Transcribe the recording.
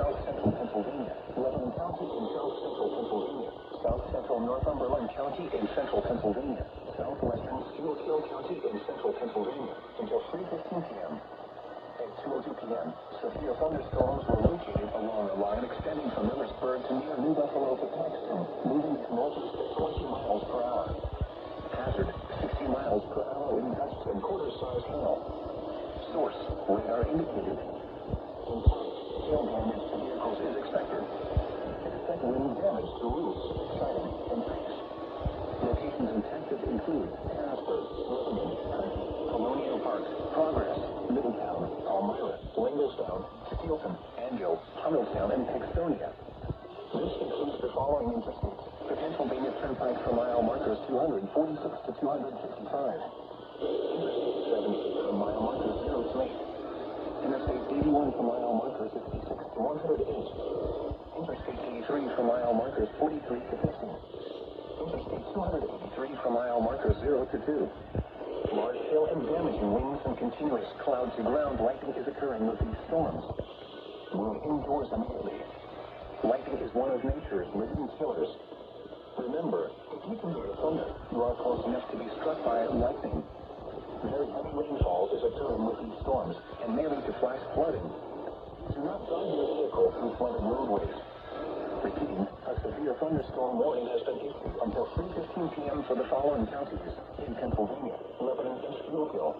south central Pennsylvania, Lebanon County in south central Pennsylvania, south central Northumberland County in central Pennsylvania, southwestern Schuylkill County in central Pennsylvania until 3:15 p.m. At 2:02 p.m., severe thunderstorms were located along a line extending from Millersburg to near New Buffalo to Paxton, moving to northeast at 20 miles per hour. Hazard, 60 miles per hour in gusts and quarter-size hail. Source, radar indicated. Intent, hail damage to vehicles is expected. Expect wind damage to roofs, siding, and trees. Locations intended include Harrisburg, Lebanon, Hunting, Colonial Park, Progress, Middletown, Palmyra, Lingelstown, Steelton, Anjo, Tunneltown, and Paxtonia. This includes the following interstates. The Pennsylvania Turnpike for mile markers 246 to 255. Interstate 70 for mile markers 0 to 8. Interstate 81 for mile markers 66 to 108. Interstate 83 for mile markers 43 to 15. Interstate 283 for mile markers 0 to 2. Large hail and damaging winds and continuous cloud-to-ground lightning is occurring with these storms. Move indoors immediately. Lightning is one of nature's living killers. Remember, if you can hear thunder, you are close enough to be struck by lightning. Very heavy rainfall is occurring with these storms and may lead to flash flooding. Do not drive your vehicle through flooded roadways. Repeating, a severe thunderstorm warning has been issued until 3:15 p.m. for the following counties in Pennsylvania, Lebanon, and Schuylkill.